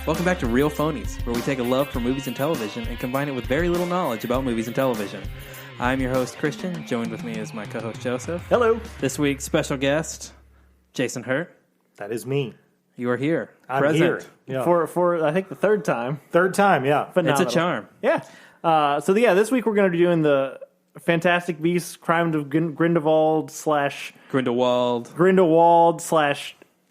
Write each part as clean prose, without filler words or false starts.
Welcome back to Real Phonies, where we take a love for movies and television and combine it with very little knowledge about movies and television. I'm your host, Christian. Joined with me is my co-host, Joseph. Hello. This week's special guest, Jason Hurt. That is me. You are here. I'm present. here. Yeah. For I think the third time. Third time, yeah. Phenomenal. It's a charm. Yeah. This week we're going to be doing the Fantastic Beasts, Crimes of Grindelwald / Grindelwald /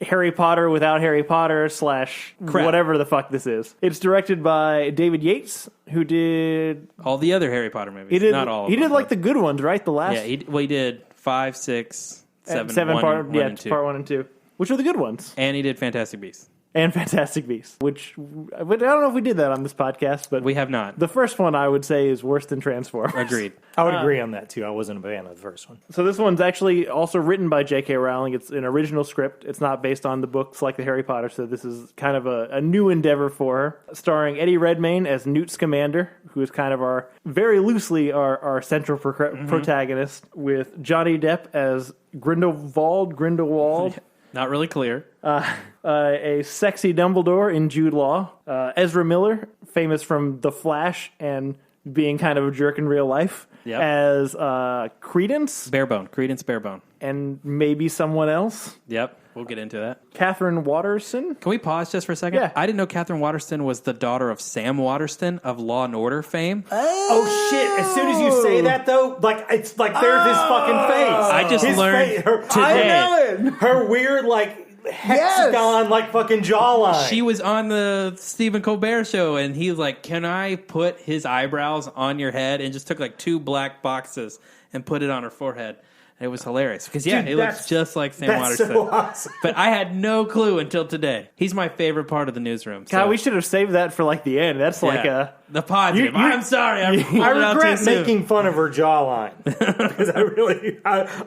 Harry Potter without Harry Potter / whatever the fuck this is. It's directed by David Yates, who did all the other Harry Potter movies. Not all of them. He did like the good ones, right? The last. Yeah, he did 5, 6, 7, part 1 and 2. Part 1 and 2. Which were the good ones. And he did Fantastic Beasts. And Fantastic Beasts, which I don't know if we did that on this podcast, but We have not. the first one I would say is worse than Transformers. Agreed. I would agree on that, too. I wasn't a fan of the first one. So this one's actually also written by J.K. Rowling. It's an original script. It's not based on the books like the Harry Potter, so this is kind of a new endeavor for her. Starring Eddie Redmayne as Newt Scamander, who is kind of very loosely our central protagonist, with Johnny Depp as Grindelwald. Not really clear. A sexy Dumbledore in Jude Law. Ezra Miller, famous from The Flash and being kind of a jerk in real life, as Credence. Credence Barebone. And maybe someone else. Yep, we'll get into that. Catherine Waterston. Can we pause just for a second? Yeah. I didn't know Catherine Waterston was the daughter of Sam Waterston of Law and Order fame. Oh, shit. As soon as you say that, though, it's like there's his fucking face. I just learned today. Her weird, hexagon, fucking jawline. She was on the Stephen Colbert show, and he was like, can I put his eyebrows on your head? And just took 2 black boxes and put it on her forehead. It was hilarious because it looks just like Sam Waterston. So awesome. But I had no clue until today. He's my favorite part of the newsroom. God, we should have saved that for the end. That's the positive. I'm sorry. I regret making fun of her jawline because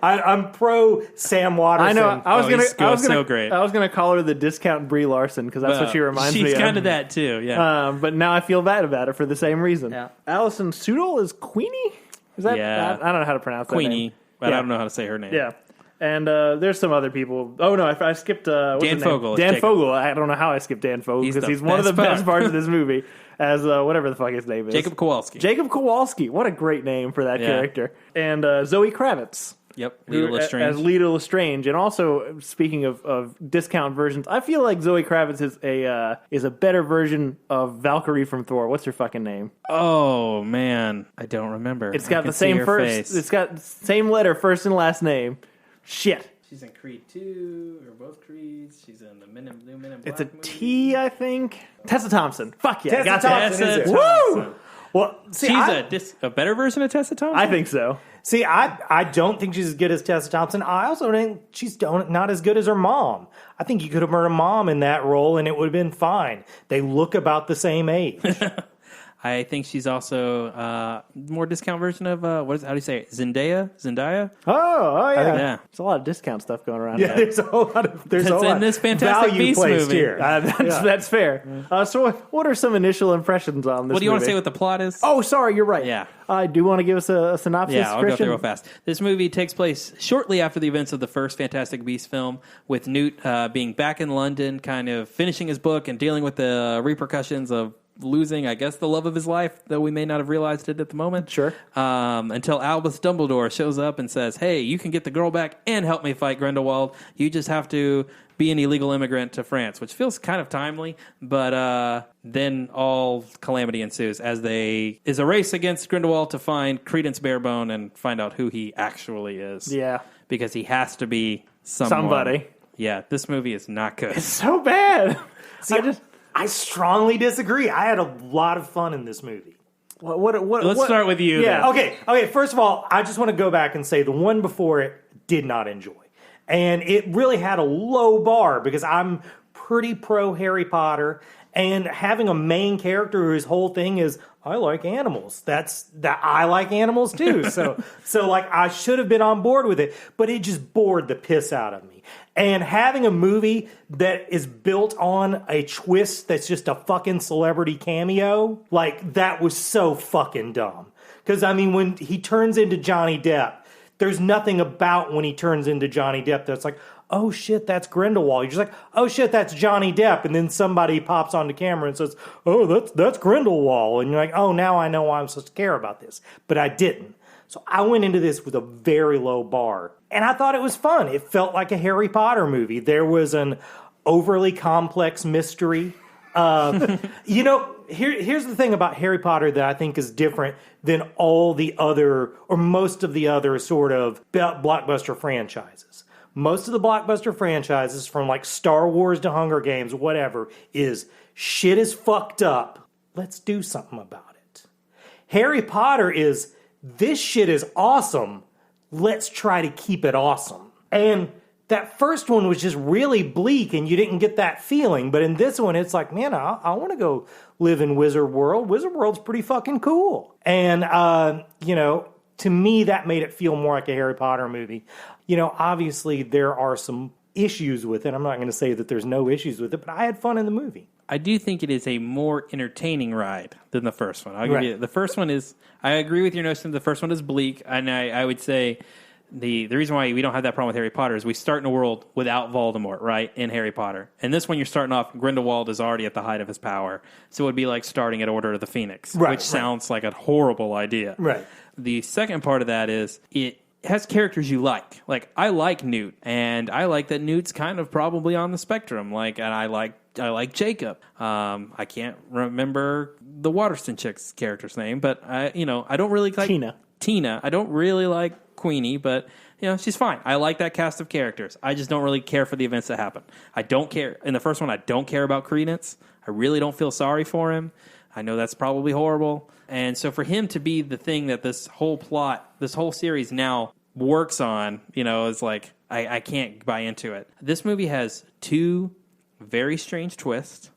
I'm pro Sam Waterston. I know. I was gonna call her the discount Brie Larson because that's what she reminds me of. She's kind of that too. Yeah. But now I feel bad about it for the same reason. Yeah. Alison Sudol is Queenie. Is that? Yeah. I don't know how to pronounce that Queenie. name. But I don't know how to say her name. Yeah. And there's some other people. Oh, no, I skipped... Dan Fogel. Dan Fogel. I don't know how I skipped Dan Fogel because he's one of the best parts of this movie as whatever the fuck his name is. Jacob Kowalski. Jacob Kowalski. What a great name for that character. And Zoe Kravitz. Yep, Lita Lestrange. As Lita Lestrange. And also, speaking of discount versions, I feel like Zoe Kravitz is a better version of Valkyrie from Thor. What's her fucking name? Oh, man. I don't remember. It's got the same first... Face. It's got the same letter, first and last name. Shit. She's in Creed 2, or both Creeds. She's in the new Men in Black It's a movie. T, I think. Tessa Thompson. Fuck yeah. Tessa Thompson is it? Woo! Well, see, she's a better version of Tessa Thompson? I think so. See, I don't think she's as good as Tessa Thompson. I also think she's not as good as her mom. I think you could have murdered her mom in that role and it would have been fine. They look about the same age. I think she's also more discount version of how do you say it? Zendaya? Oh yeah. Yeah. There's a lot of discount stuff going around. Yeah, there's a lot of in this Fantastic value Beasts placed movie. here. That's fair. So what are some initial impressions on this? What do you want to movie? say what the plot is? Oh, sorry, you're right. Yeah. Do you want to give us a synopsis? Yeah, I'll Christian? go through real fast. This movie takes place shortly after the events of the first Fantastic Beasts film, with Newt being back in London, kind of finishing his book and dealing with the repercussions of losing, I guess, the love of his life, though we may not have realized it at the moment. Sure. Until Albus Dumbledore shows up and says, hey, you can get the girl back and help me fight Grindelwald. You just have to be an illegal immigrant to France, which feels kind of timely, but then all calamity ensues as is a race against Grindelwald to find Credence Barebone and find out who he actually is. Yeah. Because he has to be somebody. Yeah, this movie is not good. It's so bad. See, I strongly disagree. I had a lot of fun in this movie. Let's start with you. Yeah. Then. Okay. First of all, I just want to go back and say the one before it did not enjoy. And it really had a low bar because I'm pretty pro Harry Potter. And having a main character whose whole thing is, I like animals. I like animals too. So I should have been on board with it, but it just bored the piss out of me. And having a movie that is built on a twist that's just a fucking celebrity cameo, that was so fucking dumb. Because, I mean, when he turns into Johnny Depp, There's nothing about when he turns into Johnny Depp that's like, oh shit, that's Grindelwald. You're just like, oh shit, that's Johnny Depp. And then somebody pops on the camera and says, oh, that's Grindelwald. And you're like, oh, now I know why I'm supposed to care about this. But I didn't. So I went into this with a very low bar. And I thought it was fun. It felt like a Harry Potter movie. There was an overly complex mystery. Here's the thing about Harry Potter that I think is different than all the other, or most of the other sort of blockbuster franchises. Most of the blockbuster franchises, from like Star Wars to Hunger Games, whatever, is shit is fucked up. Let's do something about it. Harry Potter is, this shit is awesome. Let's try to keep it awesome. And that first one was just really bleak and you didn't get that feeling. But in this one, it's like, man, I want to go live in Wizard World. Wizard World's pretty fucking cool. And, to me, that made it feel more like a Harry Potter movie. Obviously there are some issues with it. I'm not going to say that there's no issues with it, but I had fun in the movie. I do think it is a more entertaining ride than the first one. I'll give you the first one is. I agree with your notion. The first one is bleak, and I would say the reason why we don't have that problem with Harry Potter is we start in a world without Voldemort, right? In Harry Potter, and this one you're starting off. Grindelwald is already at the height of his power, so it would be like starting at Order of the Phoenix, which sounds like a horrible idea. Right. The second part of that is it has characters you like. Like, I like Newt, and I like that Newt's kind of probably on the spectrum. And I like Jacob. I can't remember the Waterston chick's character's name, but I don't really like Tina. I don't really like Queenie, but she's fine. I like that cast of characters. I just don't really care for the events that happen. I don't care. In the first one, I don't care about Credence. I really don't feel sorry for him. I know that's probably horrible. And so for him to be the thing that this whole series now works on, is like, I can't buy into it. This movie has two very strange twists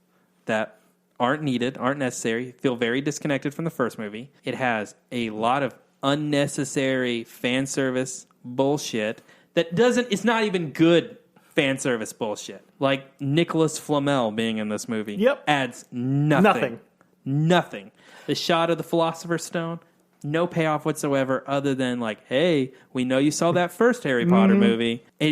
that aren't needed, aren't necessary, feel very disconnected from the first movie. It has a lot of unnecessary fan service bullshit it's not even good fan service bullshit. Like Nicholas Flamel being in this movie adds nothing. Nothing. The shot of the Philosopher's Stone, no payoff whatsoever other than like, hey, we know you saw that first Harry Potter movie. And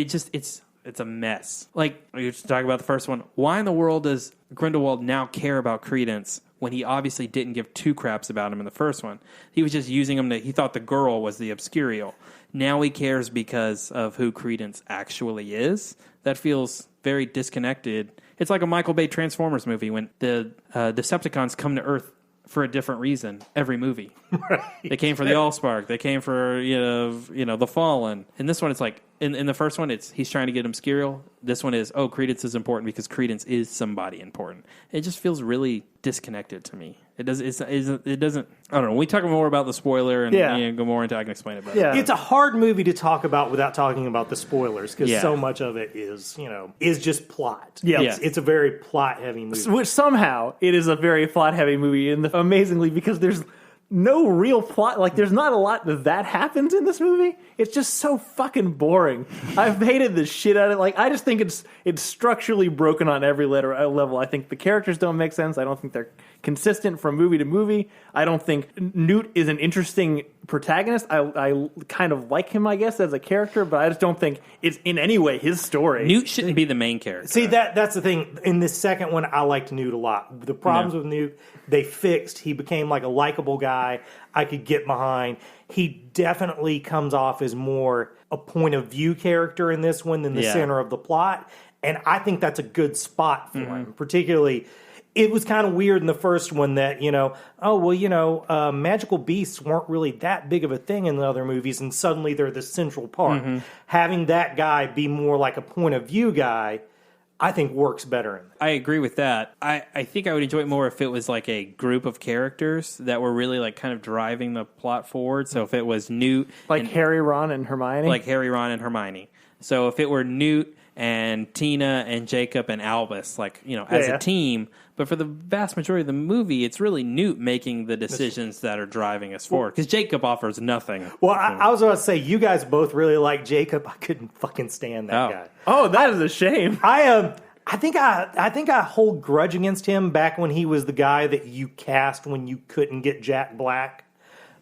it's a mess. Like, you're talking about the first one. Why in the world does Grindelwald now care about Credence when he obviously didn't give two craps about him in the first one? He was just using him he thought the girl was the obscurial. Now he cares because of who Credence actually is. That feels very disconnected. It's like a Michael Bay Transformers movie when the Decepticons come to Earth for a different reason every movie. Right. They came for the Allspark. They came for the Fallen. And this one, it's like in the first one, he's trying to get obscurial. This one is Credence is important because Credence is somebody important. It just feels really disconnected to me. It doesn't. I don't know. When we talk more about the spoiler and go more into, I can explain it better. Yeah. It's a hard movie to talk about without talking about the spoilers because so much of it is just plot. Yeah. It's a very plot heavy movie. Which somehow it is a very plot heavy movie, amazingly, because there's no real plot. Like, there's not a lot that happens in this movie. It's just so fucking boring. I've hated the shit out of it. Like, I just think it's structurally broken on every level. I think the characters don't make sense. I don't think they're consistent from movie to movie. I don't think Newt is an interesting protagonist. I kind of like him, I guess, as a character, but I just don't think it's in any way his story. Newt shouldn't be the main character. See, that's the thing. In this second one, I liked Newt a lot. The problems with Newt, they fixed. He became like a likable guy I could get behind. He definitely comes off as more a point of view character in this one than the center of the plot. And I think that's a good spot for him, particularly. It was kind of weird in the first one that, magical beasts weren't really that big of a thing in the other movies, and suddenly they're the central part. Having that guy be more like a point of view guy, I think works better. I agree with that. I think I would enjoy it more if it was like a group of characters that were really like kind of driving the plot forward. So if it was Newt... Harry, Ron, and Hermione? Like Harry, Ron, and Hermione. So if it were Newt and Tina and Jacob and Albus, as a team... But for the vast majority of the movie, it's really Newt making the decisions that are driving us forward. Because Jacob offers nothing. Well, I was about to say, you guys both really like Jacob. I couldn't fucking stand that guy. Oh, that is a shame. I think I hold grudge against him back when he was the guy that you cast when you couldn't get Jack Black.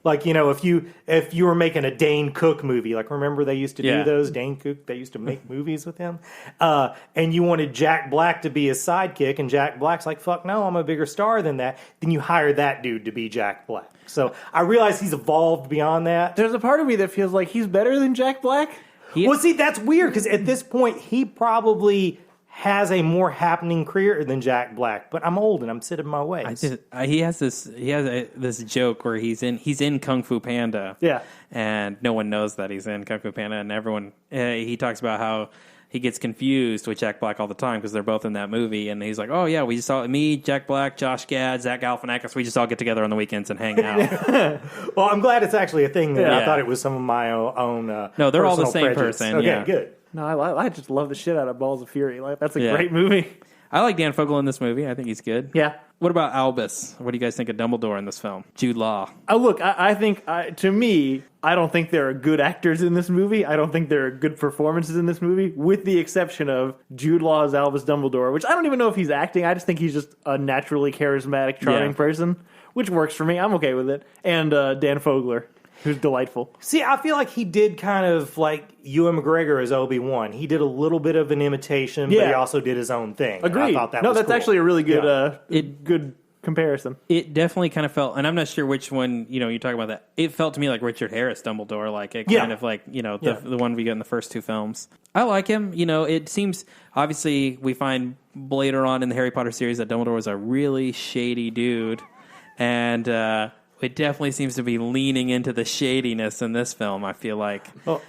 Like, if you were making a Dane Cook movie, like remember they used to do those? Dane Cook, they used to make movies with him. And you wanted Jack Black to be his sidekick, and Jack Black's like, fuck no, I'm a bigger star than that. Then you hire that dude to be Jack Black. So I realize he's evolved beyond that. There's a part of me that feels like he's better than Jack Black. Well, see, that's weird, because at this point, he probably has a more happening career than Jack Black, but I'm old and I'm set in my ways. He has this joke where he's in Kung Fu Panda, and no one knows that he's in Kung Fu Panda, and everyone he talks about how he gets confused with Jack Black all the time because they're both in that movie, and he's like, oh yeah, we just all me, Jack Black, Josh Gad, Zach Galifianakis, we just all get together on the weekends and hang out. Well, I'm glad it's actually a thing. There, I thought it was some of my own. No, they're all the same prejudice. person. Okay, yeah, good. No, I just love the shit out of Balls of Fury. Like that's a great movie. I like Dan Fogel in this movie. I think he's good. Yeah. What about Albus? What do you guys think of Dumbledore in this film? Jude Law. Look, I think, to me, I don't think there are good actors in this movie. I don't think there are good performances in this movie, with the exception of Jude Law as Albus Dumbledore, which I don't even know if he's acting. I just think he's just a naturally charismatic, charming person, which works for me. I'm okay with it. And Dan Fogler, who's delightful. See, I feel like he did kind of like Ewan McGregor as Obi-Wan. He did a little bit of an imitation, but he also did his own thing. Agreed. I thought that was that's cool. actually a really good, good comparison. It definitely kind of felt, and I'm not sure which one, you talk about that. It felt to me like Richard Harris Dumbledore, like it kind of like, the one we got in the first two films. I like him. It seems, obviously, we find later on in the Harry Potter series that Dumbledore was a really shady dude, and it definitely seems to be leaning into the shadiness in this film, I feel like. Well,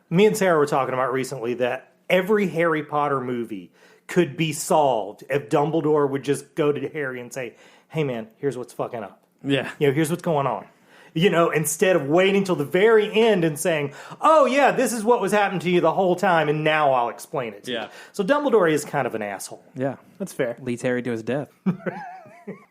me and Sarah were talking about recently that every Harry Potter movie could be solved if Dumbledore would just go to Harry and say, hey man, here's what's fucking up. Yeah. Here's what's going on. Instead of waiting till the very end and saying, oh yeah, this is what was happening to you the whole time, and now I'll explain it to you. So Dumbledore is kind of an asshole. Yeah. That's fair. Leads Harry to his death.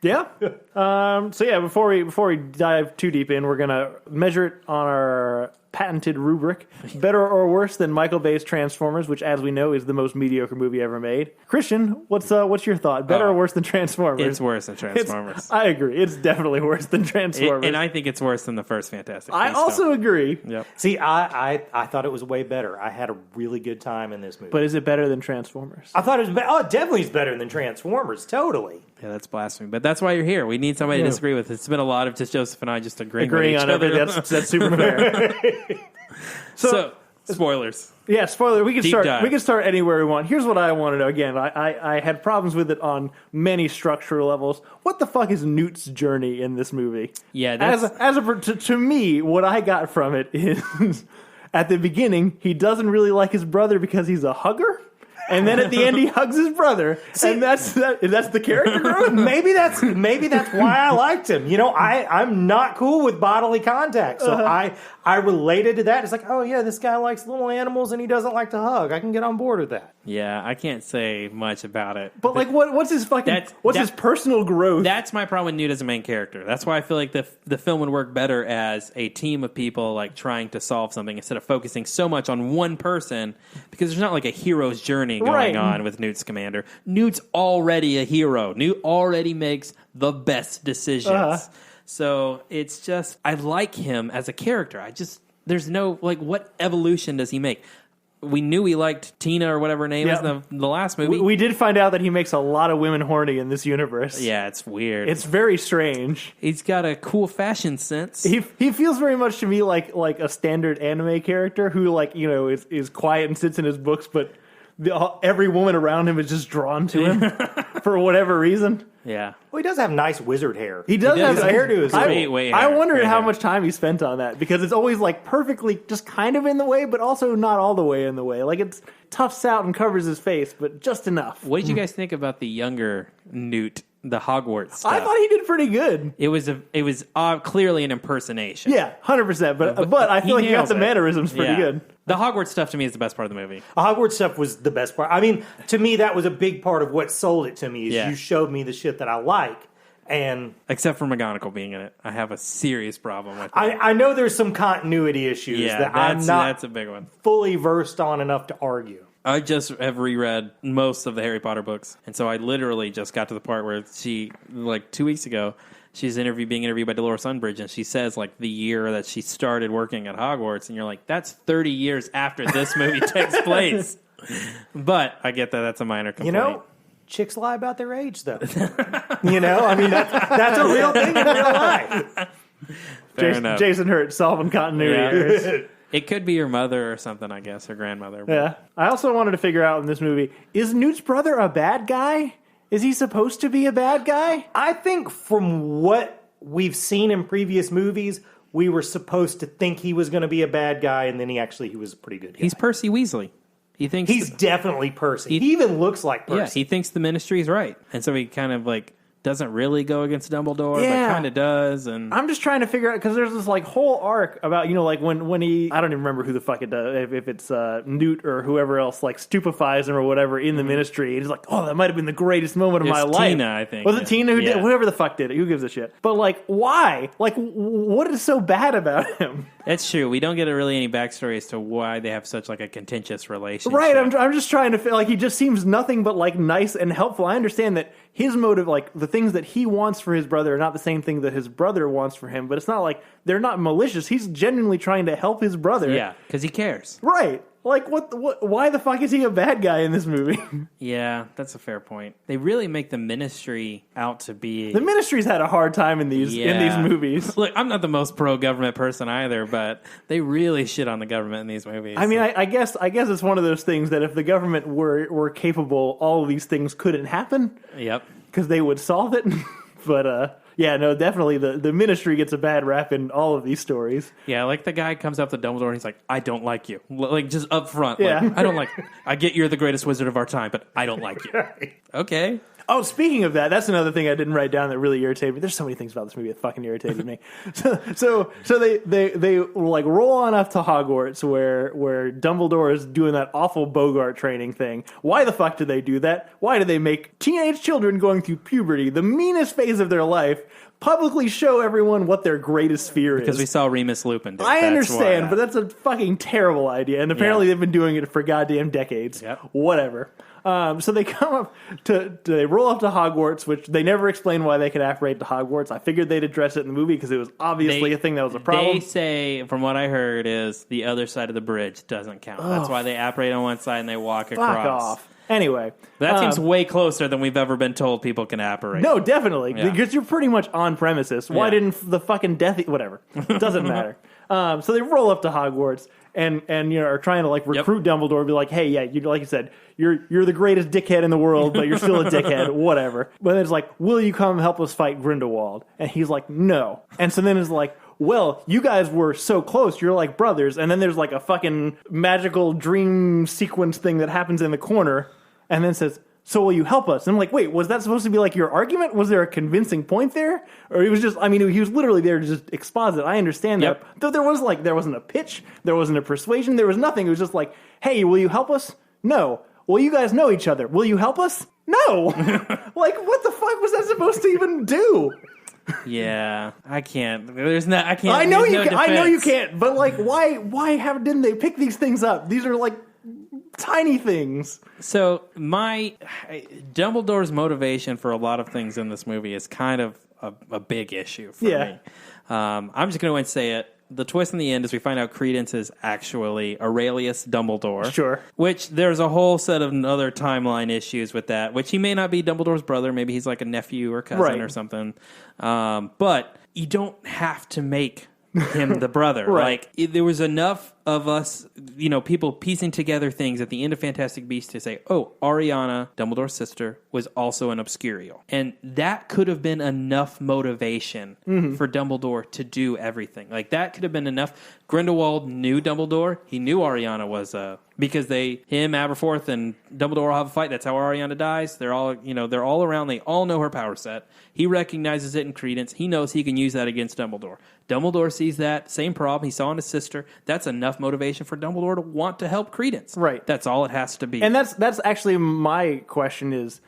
Yeah. Before we dive too deep in, we're gonna measure it on our patented rubric: better or worse than Michael Bay's Transformers, which, as we know, is the most mediocre movie ever made. Christian, what's your thought? Better or worse than Transformers? It's worse than Transformers. I agree. It's definitely worse than Transformers, and I think it's worse than the first Fantastic Beasts. I also agree. Yep. See, I thought it was way better. I had a really good time in this movie. But is it better than Transformers? I thought it was it definitely is better than Transformers. Totally. Yeah, that's blasphemy. But that's why you're here. We need somebody to disagree with. It's been a lot of just Joseph and I just agreeing with each on other. everything. That's super fair. So, spoilers. Yeah, spoiler. We can Deep start. dive. We can start anywhere we want. Here's what I want to know. Again, I had problems with it on many structural levels. What the fuck is Newt's journey in this movie? Yeah, to me, what I got from it is at the beginning he doesn't really like his brother because he's a hugger. And then at the end, he hugs his brother, and that's the character growth. Maybe that's why I liked him. I'm not cool with bodily contact, so I related to that. It's like, oh yeah, this guy likes little animals and he doesn't like to hug. I can get on board with that. Yeah, I can't say much about it. But like, what's his his personal growth? That's my problem with Newt as a main character. That's why I feel like the film would work better as a team of people like trying to solve something instead of focusing so much on one person, because there's not like a hero's journey going on with Newt Scamander. Newt's already a hero. Newt already makes the best decisions. So it's just, I like him as a character. There's no, what evolution does he make? We knew he liked Tina or whatever her name is in the last movie. We did find out that he makes a lot of women horny in this universe. Yeah, it's weird. It's very strange. He's got a cool fashion sense. He feels very much to me like a standard anime character who is quiet and sits in his books, but every woman around him is just drawn to him for whatever reason. Yeah. Well, he does have nice wizard hair. He does have his hairdo is great. I wondered how much time he spent on that, because it's always perfectly just kind of in the way, but also not all the way in the way. It toughs out and covers his face, but just enough. What did you guys think about the younger Newt, the Hogwarts stuff? I thought he did pretty good. It was clearly an impersonation. Yeah, 100%. But I feel like he got the mannerisms pretty good. The Hogwarts stuff to me is the best part of the movie. The Hogwarts stuff was the best part. I mean, to me, that was a big part of what sold it to me. Is you showed me the shit that I like, and except for McGonagall being in it, I have a serious problem with it. I know there's some continuity issues that I'm not that's a big one. Fully versed on enough to argue. I just have reread most of the Harry Potter books, and so I literally just got to the part where she, 2 weeks ago, she's being interviewed by Dolores Umbridge, and she says like the year that she started working at Hogwarts, and you're like, that's 30 years after this movie takes place. But I get that that's a minor complaint. You know, chicks lie about their age, though. You know, I mean, that's a real thing in real life. Fair enough. Jason Hurt solving continuity errors. It could be your mother or something, I guess, or grandmother. But. Yeah. I also wanted to figure out in this movie, is Newt's brother a bad guy? Is he supposed to be a bad guy? I think from what we've seen in previous movies, we were supposed to think he was going to be a bad guy, and then he was a pretty good guy. He's Percy Weasley. He thinks he's definitely Percy. He even looks like Percy. Yeah, he thinks the Ministry's right. And so he kind of like doesn't really go against Dumbledore, but kind of does. And I'm just trying to figure out, because there's this like whole arc about, you know, like when he, I don't even remember who the fuck it does, if it's Newt or whoever else like stupefies him or whatever in the Ministry. And he's like, oh, that might have been the greatest moment of my life. Tina, I think. Was it Tina who did it? Whoever the fuck did it. Who gives a shit? But like, why? Like, what is so bad about him? That's true. We don't get really any backstory as to why they have such like a contentious relationship. Right. I'm just trying to feel like he just seems nothing but like nice and helpful. I understand that his motive, like the things that he wants for his brother, are not the same thing that his brother wants for him. But it's not like they're not malicious. He's genuinely trying to help his brother. Yeah, because he cares. Right. Like, what? Why the fuck is he a bad guy in this movie? Yeah, that's a fair point. They really make the Ministry out to be... The Ministry's had a hard time in these movies. Look, I'm not the most pro-government person either, but they really shit on the government in these movies. I mean, I guess it's one of those things that if the government were capable, all of these things couldn't happen. Yep. Because they would solve it. But, yeah, no, definitely the Ministry gets a bad rap in all of these stories. Yeah, like the guy comes up to Dumbledore and he's like, I don't like you. Like, just up front. Yeah. Like, I don't like you. I get you're the greatest wizard of our time, but I don't like you. Okay. Oh, speaking of that, that's another thing I didn't write down that really irritated me. There's so many things about this movie that fucking irritated me. So they like roll on up to Hogwarts where Dumbledore is doing that awful Bogart training thing. Why the fuck do they do that? Why do they make teenage children going through puberty, the meanest phase of their life, publicly show everyone what their greatest fear is? Because we saw Remus Lupin do it. I understand, but that's a fucking terrible idea. And apparently they've been doing it for goddamn decades. Yep. Whatever. So they come up they roll up to Hogwarts, which they never explain why they could apparate to Hogwarts. I figured they'd address it in the movie because it was obviously a thing that was a problem. They say, from what I heard, is the other side of the bridge doesn't count. That's why they apparate on one side and they walk across. Fuck off. Anyway. That seems way closer than we've ever been told people can apparate. No, definitely. Yeah. Because you're pretty much on premises. Why didn't the fucking Death... Whatever. Doesn't matter. So they roll up to Hogwarts and you know, are trying to like recruit Dumbledore, be like, hey, yeah, you like you said, you're the greatest dickhead in the world, but you're still a dickhead, whatever. But then it's like, will you come help us fight Grindelwald? And he's like, no. And so then it's like, well, you guys were so close, you're like brothers. And then there's like a fucking magical dream sequence thing that happens in the corner, and then says, so will you help us? And I'm like, wait, was that supposed to be like your argument? Was there a convincing point there? Or he was just, I mean, he was literally there to just exposit. I understand that. Though there wasn't a pitch, there wasn't a persuasion, there was nothing. It was just like, hey, will you help us? No. Well, you guys know each other. Will you help us? No. Like, what the fuck was that supposed to even do? Yeah, I can't. I can't. I know you can't. But like, why didn't they pick these things up? These are like tiny things. So Dumbledore's motivation for a lot of things in this movie is kind of a big issue for me. I'm just going to go and say it. The twist in the end is we find out Credence is actually Aurelius Dumbledore. Sure. Which there's a whole set of other timeline issues with that, which he may not be Dumbledore's brother. Maybe he's like a nephew or cousin or something. But you don't have to make him the brother. Right. Like, there was enough of us, you know, people piecing together things at the end of Fantastic Beasts to say, oh, Ariana, Dumbledore's sister, was also an Obscurial. And that could have been enough motivation for Dumbledore to do everything. Like, that could have been enough. Grindelwald knew Dumbledore. He knew Ariana was because him, Aberforth, and Dumbledore all have a fight. That's how Ariana dies. They're all around. They all know her power set. He recognizes it in Credence. He knows he can use that against Dumbledore. Dumbledore sees that same problem he saw in his sister. That's enough motivation for Dumbledore to want to help Credence. Right. That's all it has to be. And that's actually my question is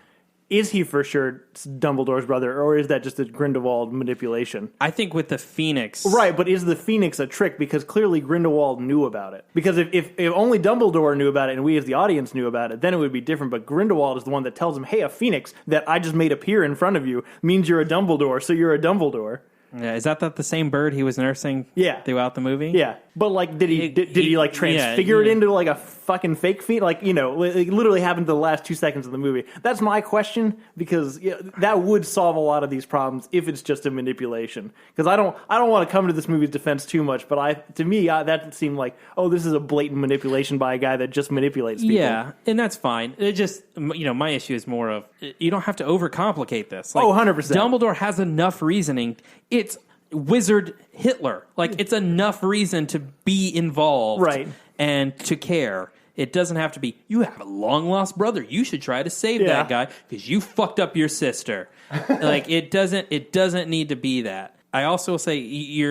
is he for sure Dumbledore's brother, or is that just a Grindelwald manipulation? I think with the Phoenix, Right, but is the Phoenix a trick? Because clearly Grindelwald knew about it. Because if only Dumbledore knew about it and we as the audience knew about it, then it would be different. But Grindelwald is the one that tells him, hey, a Phoenix that I just made appear in front of you means you're a Dumbledore, so you're a Dumbledore. Yeah, is that the same bird he was nursing? Yeah. Throughout the movie. Yeah, but like, did he like transfigure it into like a fucking fake Phoenix? Like, you know, it literally happened to the last 2 seconds of the movie. That's my question, because that would solve a lot of these problems if it's just a manipulation. Because I don't want to come to this movie's defense too much, but to me that seemed like, oh, this is a blatant manipulation by a guy that just manipulates people. Yeah, and that's fine. It just, my issue is more of, you don't have to overcomplicate this. Like, 100%. Dumbledore has enough reasoning. It's Wizard Hitler. Like, it's enough reason to be involved, right, and to care. It doesn't have to be, you have a long-lost brother. You should try to save that guy because you fucked up your sister. Like, it doesn't need to be that. I also say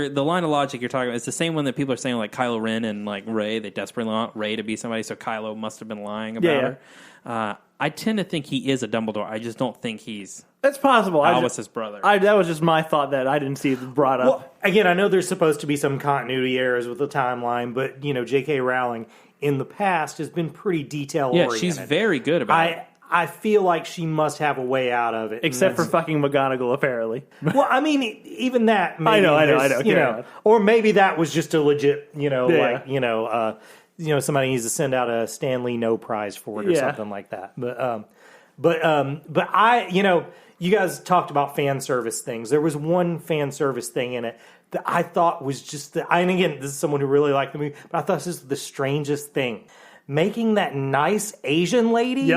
the line of logic you're talking about is the same one that people are saying, like Kylo Ren and like Rey. They desperately want Rey to be somebody, so Kylo must have been lying about her. I tend to think he is a Dumbledore. I just don't think he's... That's possible. Albus's brother. That was just my thought that I didn't see brought up. Well, again, I know there's supposed to be some continuity errors with the timeline, but, J.K. Rowling in the past has been pretty detail-oriented. Yeah, she's very good about it. I feel like she must have a way out of it. Except for fucking McGonagall, apparently. Well, I mean, even that... Maybe I know. Or maybe that was just a legit, somebody needs to send out a Stan Lee No prize for it or something like that. But you guys talked about fan service things. There was one fan service thing in it that I thought was just, and again, this is someone who really liked the movie, but I thought this was the strangest thing. Making that nice Asian lady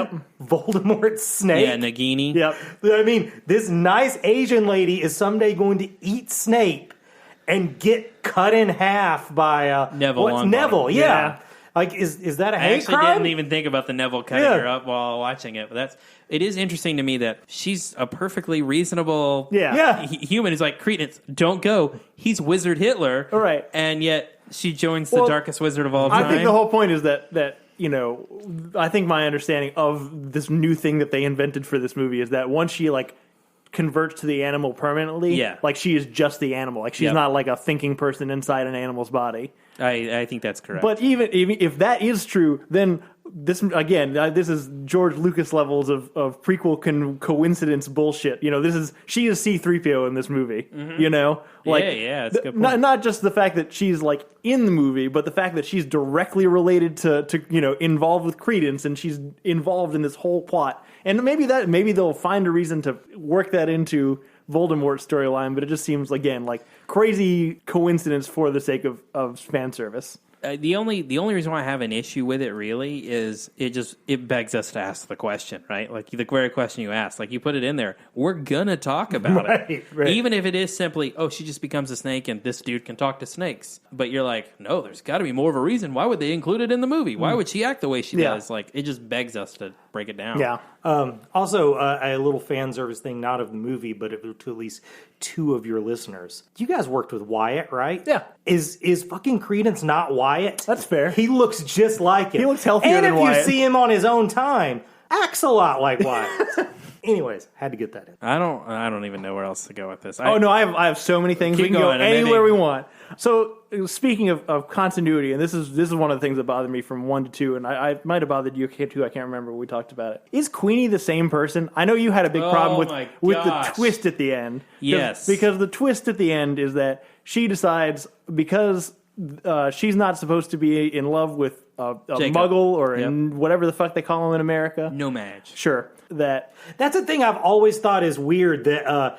Voldemort's snake. Yeah, Nagini. Yep. I mean, this nice Asian lady is someday going to eat Snape and get cut in half by Neville. What's Neville? Yeah. Like, is that a hate crime? I actually didn't even think about the Neville cutting her up while watching it, but it is interesting to me that she's a perfectly reasonable human. Who's like, Credence, don't go. He's Wizard Hitler. All right. And yet she joins the darkest wizard of all time. I think the whole point is that I think my understanding of this new thing that they invented for this movie is that once she like converts to the animal permanently, like she is just the animal. Like she's not like a thinking person inside an animal's body. I think that's correct. But even if that is true, then this is George Lucas levels of prequel coincidence bullshit. She is C-3PO in this movie. Mm-hmm. It's a good point. Not just the fact that she's like in the movie, but the fact that she's directly related to involved with Credence, and she's involved in this whole plot. And maybe they'll find a reason to work that into Voldemort's storyline, but it just seems again like crazy coincidence for the sake of fan service. The only reason why I have an issue with it really is it begs us to ask the question, right? Like the very question you asked, like you put it in there. We're gonna talk about it, right. Even if it is simply, she just becomes a snake and this dude can talk to snakes. But you're like, no, there's got to be more of a reason. Why would they include it in the movie? Why would she act the way she does? Like it just begs us to break it down. Yeah. Also, a little fan service thing, not of the movie, but to at least two of your listeners. You guys worked with Wyatt, right? Yeah. Is fucking Credence not Wyatt? That's fair. He looks just like him. He looks healthier than Wyatt. And if you see him on his own time, acts a lot like Wyatt. Anyways, had to get that in. I don't even know where else to go with this. I have so many things. We can go anywhere we want. So speaking of continuity, and this is one of the things that bothered me from 1 to 2, and I might have bothered you too. I can't remember when we talked about it. Is Queenie the same person? I know you had a big problem with the twist at the end. Yes, because the twist at the end is that she decides because she's not supposed to be in love with a muggle or in whatever the fuck they call them in America. No match. Sure. That's a thing I've always thought is weird, that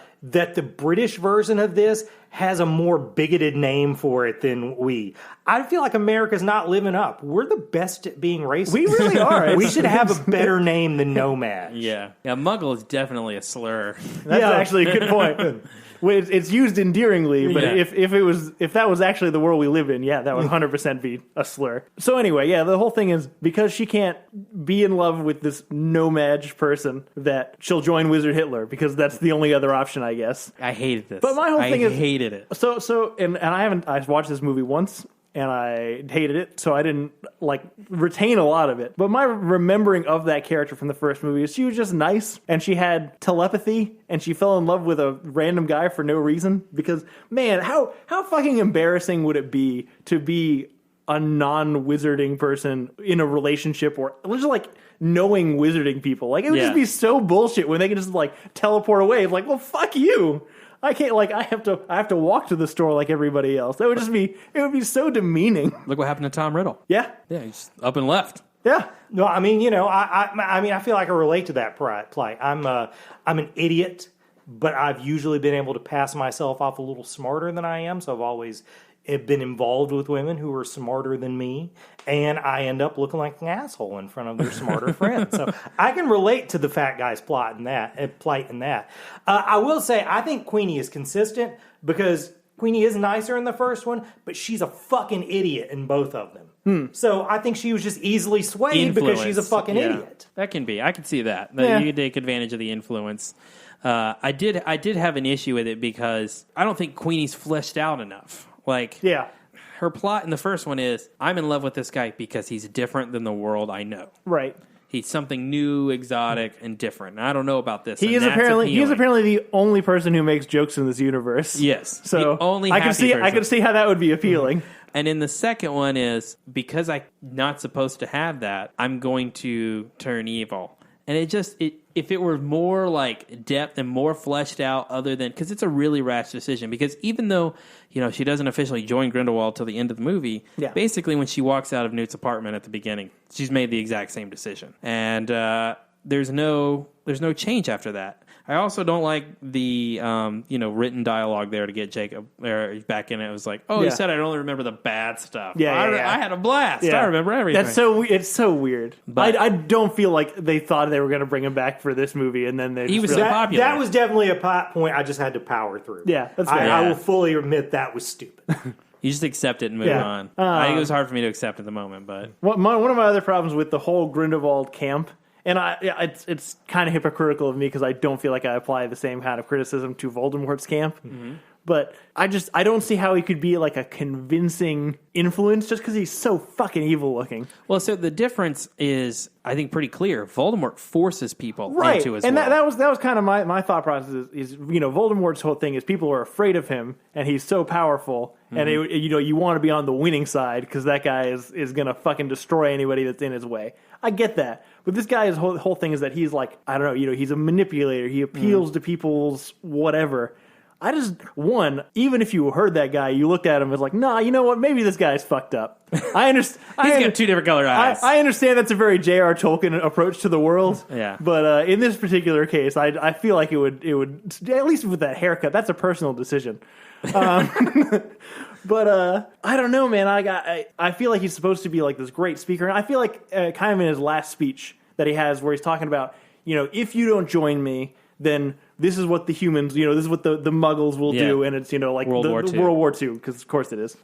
the British version of this has a more bigoted name for it than we. I feel like America's not living up. We're the best at being racist. We really are. We should have a better name than Nomad. Yeah, muggle is definitely a slur. That's actually a good point. It's used endearingly, but if that was actually the world we live in, that would 100% be a slur. So anyway, the whole thing is because she can't be in love with this nomad person, that she'll join Wizard Hitler because that's the only other option, I guess. I hated this. But my whole thing is hated it. So I watched this movie once. and I hated it, so I didn't like retain a lot of it. But my remembering of that character from the first movie is she was just nice, and she had telepathy, and she fell in love with a random guy for no reason. Because, man, how fucking embarrassing would it be to be a non-wizarding person in a relationship, or just like knowing wizarding people? Like, it would just be so bullshit when they could just like teleport away. It's like, well, fuck you. I can't, like, I have to walk to the store like everybody else. That would just be, it would be so demeaning. Look what happened to Tom Riddle. Yeah. Yeah, he's up and left. Yeah. No, I mean, I feel like I relate to that plight. I'm an idiot, but I've usually been able to pass myself off a little smarter than I am, so I've always been involved with women who are smarter than me, and I end up looking like an asshole in front of their smarter friends. So I can relate to the fat guy's plight in that. I will say, I think Queenie is consistent, because Queenie is nicer in the first one, but she's a fucking idiot in both of them. So I think she was just easily swayed because she's a fucking idiot. That can be. I can see that. Yeah. You could take advantage of the influence. I did have an issue with it because I don't think Queenie's fleshed out enough. Like, her plot in the first one is, I'm in love with this guy because he's different than the world I know. Right. He's something new, exotic, and different. And I don't know about this. He is apparently the only person who makes jokes in this universe. Yes. So I can see how that would be appealing. And in the second one is, because I'm not supposed to have that, I'm going to turn evil. And if it were more like depth and more fleshed out, other than, because it's a really rash decision. Because even though, she doesn't officially join Grindelwald till the end of the movie, basically when she walks out of Newt's apartment at the beginning, she's made the exact same decision. And there's no change after that. I also don't like the written dialogue there to get Jacob back in it. It was like, he said I'd only remember the bad stuff. I had a blast. Yeah. I remember everything. It's so weird. But I don't feel like they thought they were going to bring him back for this movie, and then he was so popular. That was definitely a point I just had to power through. Yeah, that's fair. I will fully admit that was stupid. You just accept it and move on. I think it was hard for me to accept at the moment, but one of my other problems with the whole Grindelwald camp. And it's kind of hypocritical of me because I don't feel like I apply the same kind of criticism to Voldemort's camp. Mm-hmm. But I don't see how he could be like a convincing influence just because he's so fucking evil looking. Well, so the difference is, I think, pretty clear. Voldemort forces people into his and world. that was kind of my thought process is Voldemort's whole thing is people are afraid of him and he's so powerful, and you want to be on the winning side because that guy is going to fucking destroy anybody that's in his way. I get that. But this guy's whole thing is that he's like, I don't know, he's a manipulator. He appeals to people's whatever. Even if you heard that guy, you looked at him as like, nah, you know what? Maybe this guy's fucked up. I understand. He's got two different colored eyes. I understand that's a very J.R. Tolkien approach to the world. Yeah. But in this particular case, I feel like it would, at least with that haircut, that's a personal decision. But I don't know, man. I feel like he's supposed to be like this great speaker. And I feel like kind of in his last speech that he has where he's talking about, if you don't join me, then this is what the humans, this is what the muggles will do. And it's, like World War II, because of course it is.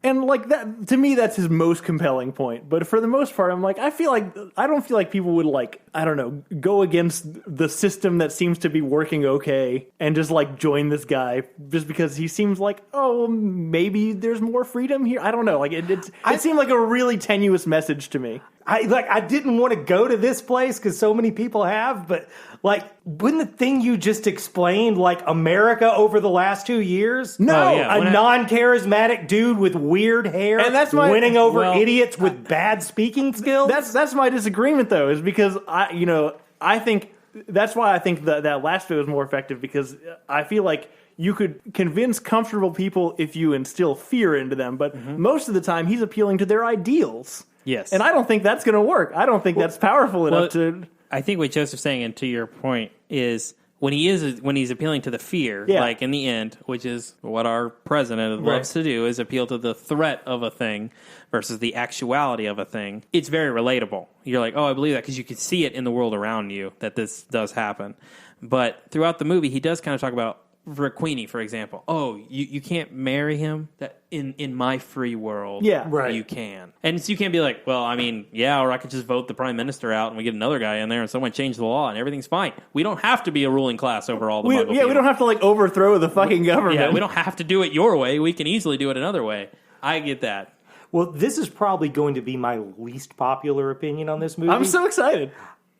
And like that, to me, that's his most compelling point. But for the most part, I'm like, I don't feel like people would like, I don't know, go against the system that seems to be working okay and just like join this guy just because he seems like, oh, maybe there's more freedom here. I don't know. Like it seemed like a really tenuous message to me. I didn't want to go to this place because so many people have, but like, wouldn't the thing you just explained, like America over the last 2 years? No, a non-charismatic dude with weird hair, and that's winning over idiots with bad speaking skills. That's my disagreement, though, is because I think that's why I think that last bit was more effective, because I feel like you could convince comfortable people if you instill fear into them, but most of the time he's appealing to their ideals. Yes. And I don't think that's going to work. I don't think that's powerful enough to... I think what Joseph's saying, and to your point, is when he's appealing to the fear, like in the end, which is what our president loves to do, is appeal to the threat of a thing versus the actuality of a thing. It's very relatable. You're like, oh, I believe that, because you can see it in the world around you that this does happen. But throughout the movie, he does kind of talk about, for Queenie, for example, you can't marry him. That in my free world, you can. And so you can't be like, well, I mean, or I could just vote the prime minister out and we get another guy in there and someone change the law and everything's fine. We don't have to be a ruling class over all the Muggle people. We don't have to like overthrow the fucking government. Yeah, we don't have to do it your way. We can easily do it another way. I get that. Well, this is probably going to be my least popular opinion on this movie. I'm so excited.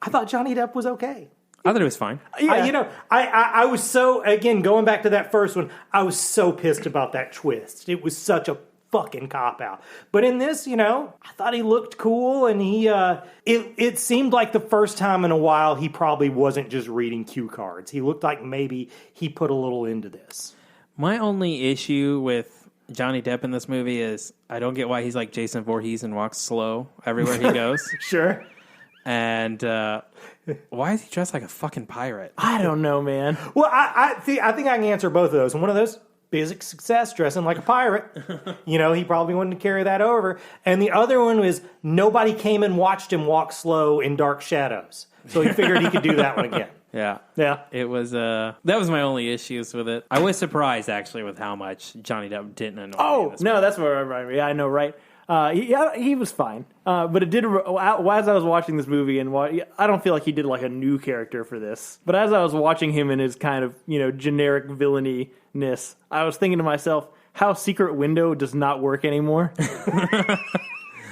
I thought Johnny Depp was okay. I thought it was fine. Yeah. I was so, again, going back to that first one, I was so pissed about that twist. It was such a fucking cop-out. But in this, I thought he looked cool, and it seemed like the first time in a while he probably wasn't just reading cue cards. He looked like maybe he put a little into this. My only issue with Johnny Depp in this movie is I don't get why he's like Jason Voorhees and walks slow everywhere he goes. Sure. And why is he dressed like a fucking pirate? I don't know, man. Well, I think I can answer both of those. And one of those, basic success, dressing like a pirate. He probably wanted to carry that over. And the other one was nobody came and watched him walk slow in dark shadows. So he figured he could do that one again. Yeah. Yeah. It was, that was my only issues with it. I was surprised, actually, with how much Johnny Depp didn't annoy me. Oh, no, that's what I know, right? He was fine. But it did, as I was watching this movie, and I don't feel like he did like a new character for this. But as I was watching him in his kind of, generic villainy-ness, I was thinking to myself, how Secret Window does not work anymore.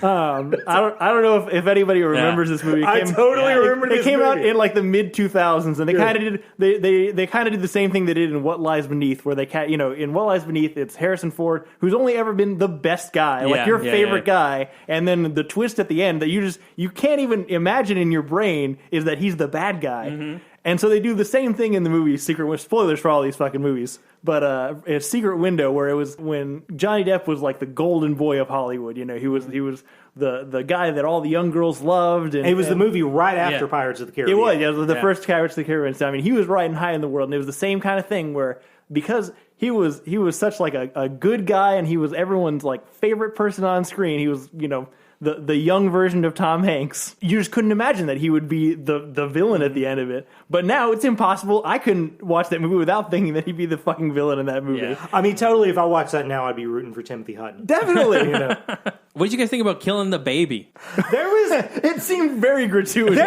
I don't know if anybody remembers this movie. I totally remember this movie. It came out in like the mid 2000s, and they kind of did they kind of did the same thing they did in What Lies Beneath, where they in What Lies Beneath, it's Harrison Ford, who's only ever been the best guy, like your favorite guy, and then the twist at the end that you can't even imagine in your brain is that he's the bad guy. Mm-hmm. And so they do the same thing in the movie Secret Window. Spoilers for all these fucking movies. But a Secret Window, where it was when Johnny Depp was like the golden boy of Hollywood. He was the guy that all the young girls loved. And it was the movie right after Pirates of the Caribbean. It was the first Pirates of the Caribbean. So, I mean, he was riding high in the world, and it was the same kind of thing where because he was such like a good guy, and he was everyone's like favorite person on screen. He was the young version of Tom Hanks. You just couldn't imagine that he would be the villain at the end of it. But now it's impossible. I couldn't watch that movie without thinking that he'd be the fucking villain in that movie. Yeah. I mean, totally, if I watched that now, I'd be rooting for Timothy Hutton. Definitely. What did you guys think about killing the baby? It seemed very gratuitous.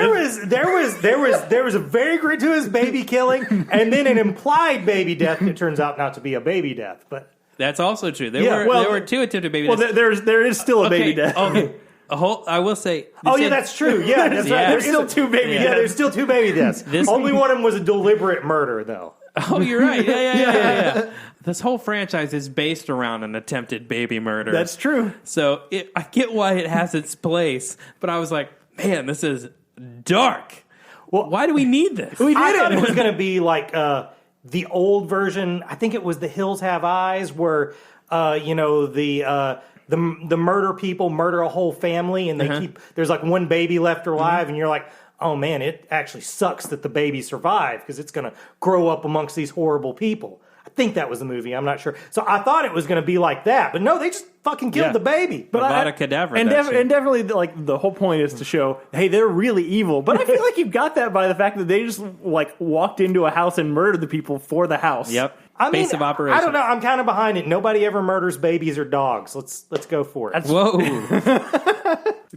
There was a very gratuitous baby killing, and then an implied baby death that turns out not to be a baby death. But that's also true. There were two attempted baby deaths. Well, there is still a baby death. Okay. I will say. That's true. Yeah, that's right. There's still two baby deaths. Yeah, there's still two baby deaths. Only one of them was a deliberate murder, though. Oh, you're right. Yeah. This whole franchise is based around an attempted baby murder. That's true. So I get why it has its place, but I was like, man, this is dark. Well, why do we need this? I thought it was going to be like the old version. I think it was The Hills Have Eyes, where the murder people murder a whole family, and they there's like one baby left alive, and you're like, oh man, it actually sucks that the baby survived because it's going to grow up amongst these horrible people. I think that was the movie. I'm not sure. So I thought it was going to be like that, but no, they just fucking killed the baby. But Avada Kedavra. And definitely, like, the whole point is to show, hey, they're really evil. But I feel like you got that by the fact that they just like walked into a house and murdered the people for the house. Yep. Base of operation. I don't know. I'm kind of behind it. Nobody ever murders babies or dogs. Let's go for it. Whoa.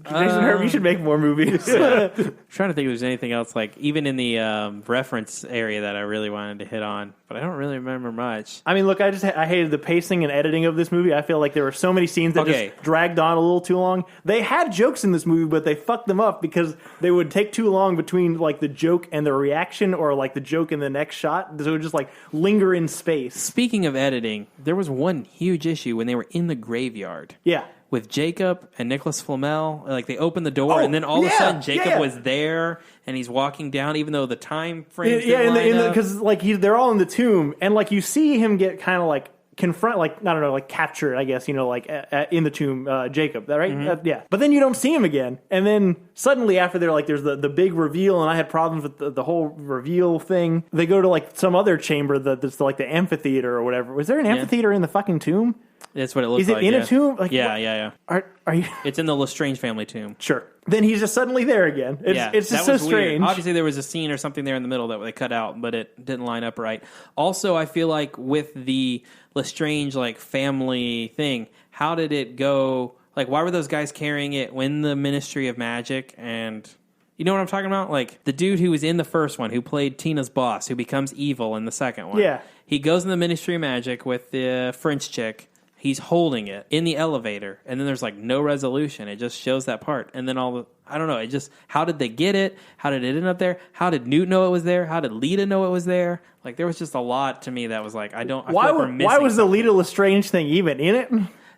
Jason Herb, you should make more movies. I'm trying to think if there's anything else, like, even in the reference area that I really wanted to hit on, but I don't really remember much. I mean, look, I hated the pacing and editing of this movie. I feel like there were so many scenes that just dragged on a little too long. They had jokes in this movie, but they fucked them up because they would take too long between, like, the joke and the reaction, or, like, the joke and the next shot. So it would just, like, linger in space. Speaking of editing, there was one huge issue when they were in the graveyard. Yeah. With Jacob and Nicholas Flamel, like, they opened the door, and then all of a sudden Jacob was there, and he's walking down, even though the time frame because like they're all in the tomb, and like you see him get kind of like confront, like, I don't know, like captured, I guess, like in the tomb, Jacob, right? Mm-hmm. Yeah. But then you don't see him again, and then suddenly after there's the big reveal, and I had problems with the whole reveal thing. They go to like some other chamber that's like the amphitheater or whatever. Was there an amphitheater in the fucking tomb? That's what it looks like. Is it in a tomb? Like, yeah. Are you? It's in the Lestrange family tomb. Sure. Then he's just suddenly there again. It's just so strange. Weird. Obviously, there was a scene or something there in the middle that they cut out, but it didn't line up right. Also, I feel like with the Lestrange like family thing, how did it go? Like, why were those guys carrying it when the Ministry of Magic and... You know what I'm talking about? Like, the dude who was in the first one, who played Tina's boss, who becomes evil in the second one. Yeah. He goes in the Ministry of Magic with the French chick, He's holding it in the elevator, and then there's like no resolution. It just shows that part, and then I don't know. It just, how did they get it? How did it end up there? How did Newt know it was there? How did Lita know it was there? Like, there was just a lot to me that was like, I feel like we're missing why was the something. Lita Lestrange thing even in it?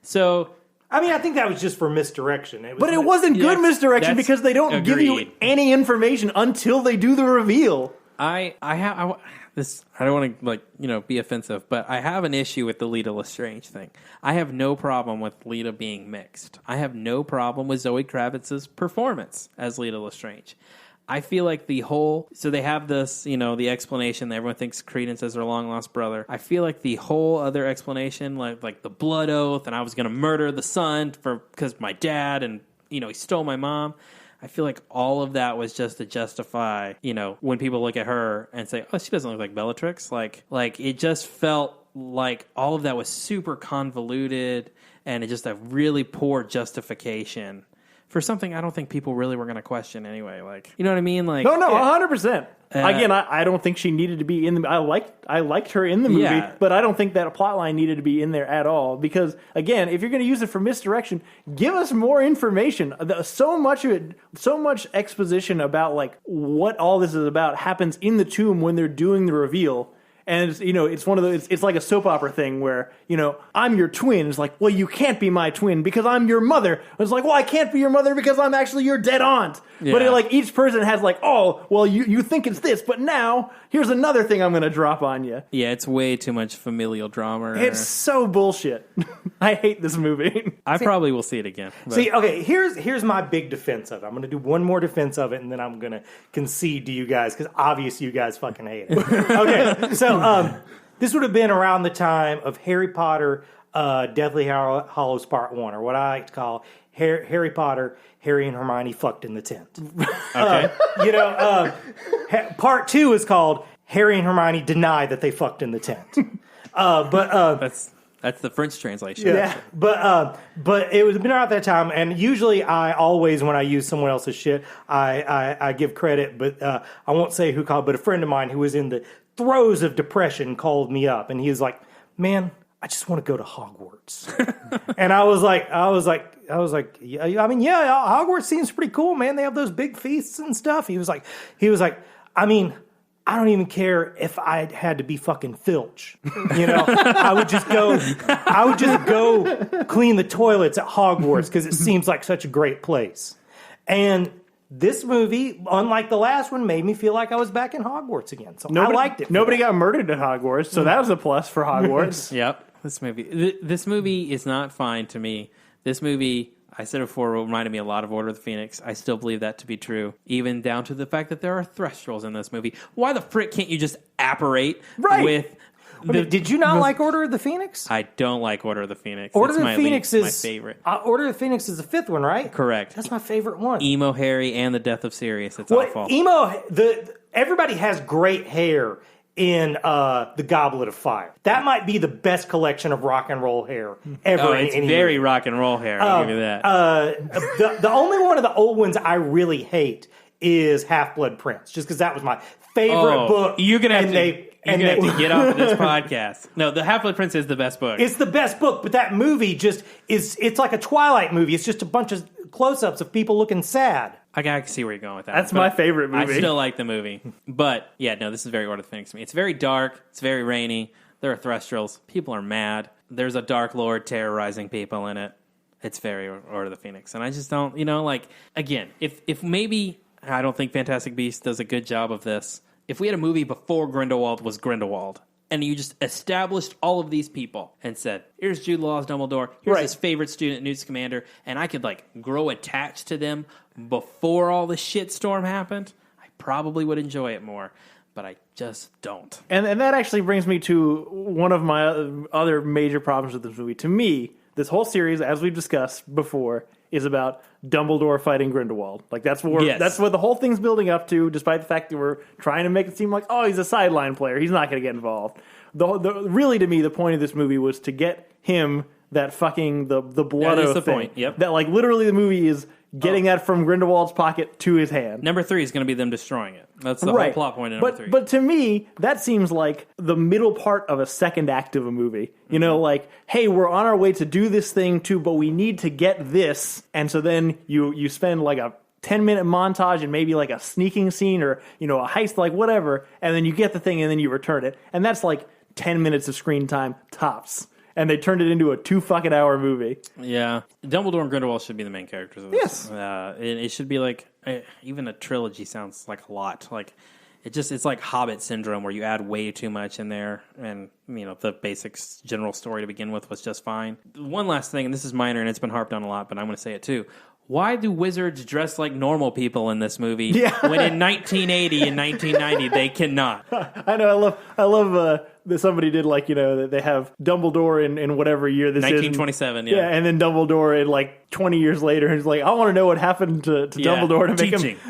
So, I mean, I think that was just for misdirection. But it wasn't good misdirection because they don't give you agreed. any information until they do the reveal. I don't want to be offensive, but I have an issue with the Lita Lestrange thing. I have no problem with Lita being mixed. I have no problem with Zoe Kravitz's performance as Lita Lestrange. I feel like so they have this, the explanation that everyone thinks Credence is their long lost brother. I feel like the whole other explanation, like the blood oath, and I was going to murder the son because my dad, and he stole my mom. I feel like all of that was just to justify, when people look at her and say, oh, she doesn't look like Bellatrix. Like it just felt like all of that was super convoluted, and it's just a really poor justification for something I don't think people really were going to question anyway. Like, you know what I mean? Like, No, 100%. Again, I don't think she needed to be in the. I liked her in the movie, but I don't think that a plot line needed to be in there at all. Because again, if you're going to use it for misdirection, give us more information. So much of it, so much exposition about like what all this is about happens in the tomb when they're doing the reveal. And it's one of those. It's like a soap opera thing where I'm your twin. It's like, well, you can't be my twin because I'm your mother. It's like, well, I can't be your mother because I'm actually your dead aunt. Yeah. But each person has like, oh, well, you think it's this, but now here's another thing I'm going to drop on you. Yeah, it's way too much familial drama. It's so bullshit. I hate this movie. I probably will see it again. But. See, okay, here's my big defense of it. I'm going to do one more defense of it, and then I'm going to concede to you guys because obviously you guys fucking hate it. Okay, so this would have been around the time of Harry Potter, Deathly Hallows Part 1, or what I like to call Harry Potter, Harry and Hermione fucked in the tent. Okay. Part 2 is called Harry and Hermione deny that they fucked in the tent. That's the French translation. Yeah, but it was been around that time, and usually I always, when I use someone else's shit, I give credit, but I won't say who called, but a friend of mine who was in the throes of depression called me up, and he was like, "Man, I just want to go to Hogwarts." And I was like, yeah, I mean, yeah, Hogwarts seems pretty cool, man. They have those big feasts and stuff. He was like, I mean, I don't even care if I had to be fucking Filch. I would just go clean the toilets at Hogwarts because it seems like such a great place. And this movie, unlike the last one, made me feel like I was back in Hogwarts again. So I liked it. Nobody got murdered at Hogwarts, so that was a plus for Hogwarts. Yep. This movie is not fine to me. This movie, I said before, reminded me a lot of Order of the Phoenix. I still believe that to be true, even down to the fact that there are threstrals in this movie. Why the frick can't you just apparate with... Did you not like Order of the Phoenix? I don't like Order of the Phoenix. Order of the Phoenix is my favorite. Order of the Phoenix is the fifth one, right? Correct. That's my favorite one. Emo Harry and the Death of Sirius. It's awful. Everybody has great hair in the Goblet of Fire. That might be the best collection of rock and roll hair ever. It's very rock and roll hair. I'll give you that. The only one of the old ones I really hate is Half-Blood Prince, just because that was my favorite book. You're gonna have to get off of this podcast. No, the Half-Blood Prince is the best book. It's the best book, but that movie it's like a Twilight movie. It's just a bunch of close-ups of people looking sad. I can see where you're going with that. That's my favorite movie. I still like the movie. But, yeah, no, this is very Order of the Phoenix to me. It's very dark. It's very rainy. There are threstrals. People are mad. There's a Dark Lord terrorizing people in it. It's very Order of the Phoenix. And I just don't, again, if maybe, I don't think Fantastic Beasts does a good job of this. If we had a movie before Grindelwald was Grindelwald, and you just established all of these people and said, here's Jude Law as Dumbledore, here's his favorite student, Newt Scamander, and I could, grow attached to them before all the shitstorm happened, I probably would enjoy it more. But I just don't. And that actually brings me to one of my other major problems with this movie. To me, this whole series, as we've discussed before, is about Dumbledore fighting Grindelwald. That's what the whole thing's building up to, despite the fact that we're trying to make it seem like, oh, he's a sideline player. He's not going to get involved. Really, to me, the point of this movie was to get him that fucking the blood oath thing. Point. Yep. That literally the movie is getting that from Grindelwald's pocket to his hand. Number 3 is going to be them destroying it. That's the whole plot point of number 3. But to me, that seems like the middle part of a second act of a movie. You know, like, hey, we're on our way to do this thing too, but we need to get this. And so then you spend like a 10-minute montage and maybe like a sneaking scene or, you know, a heist, like whatever. And then you get the thing and then you return it. And that's like 10 minutes of screen time tops. And they turned it into a 2-fucking-hour movie. Yeah. Dumbledore and Grindelwald should be the main characters of this. Yes. It should be like, even a trilogy sounds like a lot. Like, it's like Hobbit syndrome where you add way too much in there. And, you know, the basic general story to begin with was just fine. One last thing, and this is minor and it's been harped on a lot, but I'm going to say it too. Why do wizards dress like normal people in this movie when in 1980 and 1990 they cannot? I know. I love that somebody did, like, you know, that they have Dumbledore in whatever year this 1927, is. 1927, yeah. And then Dumbledore in like 20 years later, and he's like, I want to know what happened to Dumbledore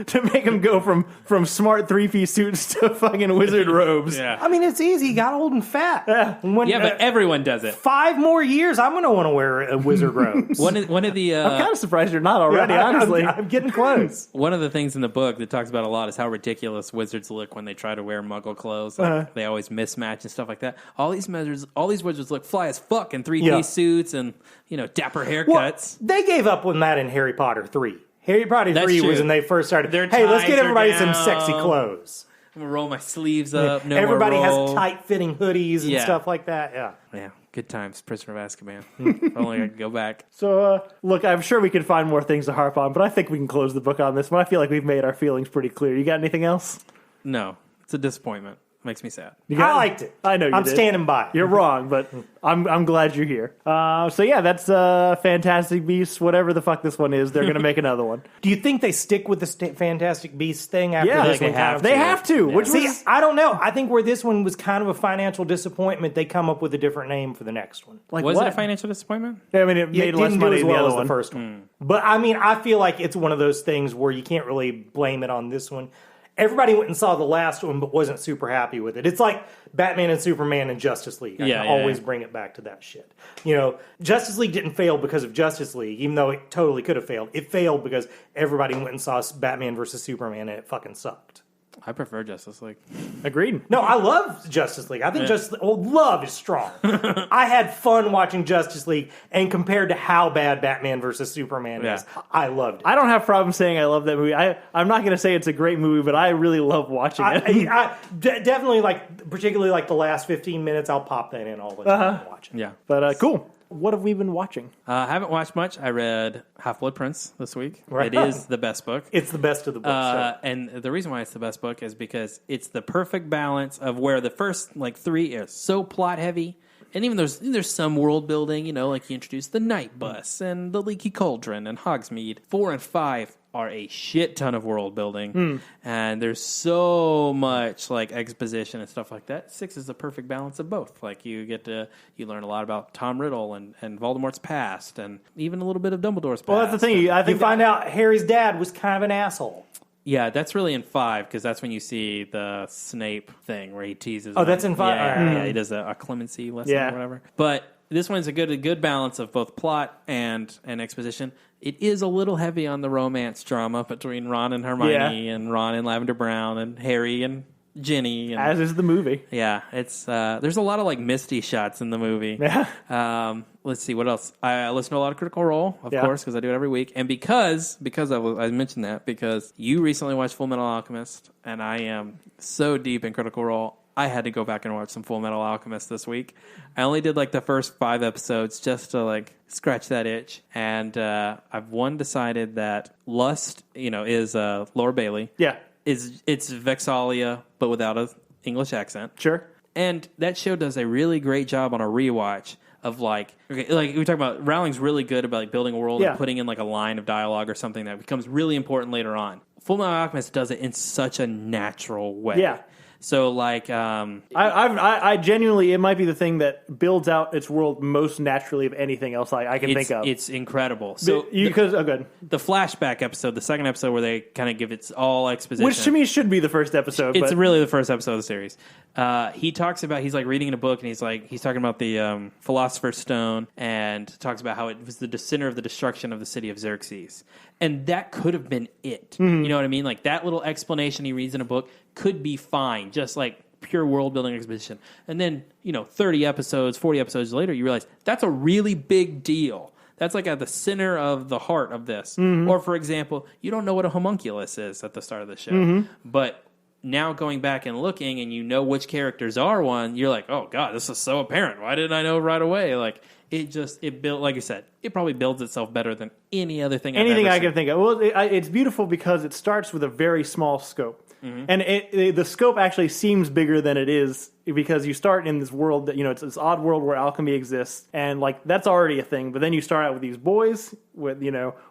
to make him go from smart 3-piece suits to fucking wizard robes. Yeah. I mean, it's easy. He got old and fat. But everyone does it. 5 more years, I'm going to want to wear a wizard robes. One of the I'm kind of surprised you're not already, honestly. I'm getting close. One of the things in the book that talks about a lot is how ridiculous wizards look when they try to wear muggle clothes. Like, they always mismatch and stuff like that. All these wizards look fly as fuck in 3-piece suits and, you know, dapper haircuts. Well, they gave up on that in Harry Potter 3. Harry Potter 3 was when they first started. Hey, let's get everybody some sexy clothes. I'm going to roll my sleeves up. No Everybody more roll. has tight-fitting hoodies and stuff like that. Yeah. Good times. Prisoner of Azkaban. If only I could go back. So, look, I'm sure we could find more things to harp on, but I think we can close the book on this one. I feel like we've made our feelings pretty clear. You got anything else? No. It's a disappointment. Makes me sad. I liked it. I know you I'm did. standing by. You're wrong, but I'm glad you're here. So yeah, that's Fantastic Beasts. Whatever the fuck this one is, they're going to make another one. Do you think they stick with the Fantastic Beasts thing after this one? They have to. Yeah. See, I don't know. I think where this one was kind of a financial disappointment, they come up with a different name for the next one. Like, was it a financial disappointment? I mean, it made less money than the other one. The first one. But I mean, I feel like it's one of those things where you can't really blame it on this one. Everybody went and saw the last one, but wasn't super happy with it. It's like Batman and Superman and Justice League. I can always bring it back to that shit. You know, Justice League didn't fail because of Justice League, even though it totally could have failed. It failed because everybody went and saw Batman versus Superman, and it fucking sucked. I prefer Justice League. Agreed. No, I love Justice League. I think love is strong. I had fun watching Justice League, and compared to how bad Batman versus Superman is, I loved it. I don't have problems saying I love that movie. I'm not going to say it's a great movie, but I really love watching it. I definitely particularly like the last 15 minutes, I'll pop that in all the time and watch it. Yeah. But cool. What have we been watching? I haven't watched much. I read Half-Blood Prince this week. Right. It is the best book. It's the best of the books. And the reason why it's the best book is because it's the perfect balance of where the first 3 are so plot heavy, and even there's some world building. You know, like you introduce the Night Bus and the Leaky Cauldron and Hogsmeade. 4 and 5 are a shit ton of world building, and there's so much exposition and stuff like that. 6 is the perfect balance of both. Like you learn a lot about Tom Riddle and Voldemort's past, and even a little bit of Dumbledore's past. Well, that's the thing. I think you find out Harry's dad was kind of an asshole. Yeah, that's really in 5 because that's when you see the Snape thing where he teases. Oh, that's in 5. Yeah, he does a clemency lesson or whatever. But this one's a good balance of both plot and exposition. It is a little heavy on the romance drama between Ron and Hermione and Ron and Lavender Brown and Harry and Ginny. And, as is the movie. Yeah, it's there's a lot of misty shots in the movie. Yeah. Let's see, what else? I listen to a lot of Critical Role, of course, because I do it every week. And because I mentioned that, because you recently watched Full Metal Alchemist, and I am so deep in Critical Role, I had to go back and watch some Full Metal Alchemist this week. I only did the first 5 episodes just to scratch that itch. And I've decided that Lust, is Laura Bailey. Yeah. It's Vexalia, but without an English accent. Sure. And that show does a really great job on a rewatch of we talk about, Rowling's really good about building a world and putting in a line of dialogue or something that becomes really important later on. Full Metal Alchemist does it in such a natural way. Yeah. So I genuinely, it might be the thing that builds out its world most naturally of anything else I can think of. It's incredible. So good. The flashback episode, the second episode where they kind of give its all exposition, which to me should be the first episode. It's really the first episode of the series. He talks about, he's reading in a book and he's talking about the Philosopher's Stone and talks about how it was the center of the destruction of the city of Xerxes. And that could have been it. You know what I mean? Like, that little explanation he reads in a book could be fine, just like pure world-building exposition. And then, 30 episodes, 40 episodes later, you realize that's a really big deal. That's like at the center of the heart of this. Or, for example, you don't know what a homunculus is at the start of the show. But now going back and looking and you know which characters are one, you're like, oh, God, this is so apparent. Why didn't I know right away? Like, it built, like you said, it probably builds itself better than any other thing Anything I've I ever can think of. Well, it's beautiful because it starts with a very small scope. And the scope actually seems bigger than it is because you start in this world that, it's this odd world where alchemy exists. And, like, that's already a thing. But then you start out with these boys with,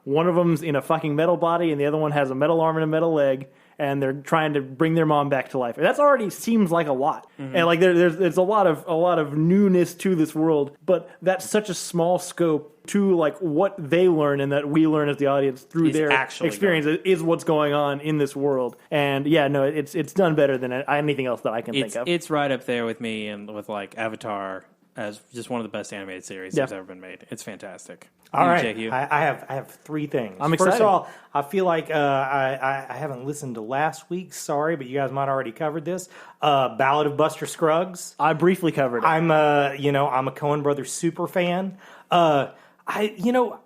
one of them's in a fucking metal body and the other one has a metal arm and a metal leg. And they're trying to bring their mom back to life. That's already seems like a lot, and like there's a lot of newness to this world. But that's such a small scope to like what they learn and that we learn as the audience through their experience is what's going on in this world. And yeah, no, it's done better than anything else that I can think of. It's right up there with me and with like Avatar as just one of the best animated series that's ever been made. It's fantastic. All right, I have three things. I'm excited. First of all, I feel like I haven't listened to last week. Sorry, but you guys might have already covered this. Ballad of Buster Scruggs. I briefly covered it. I'm a Coen Brothers super fan.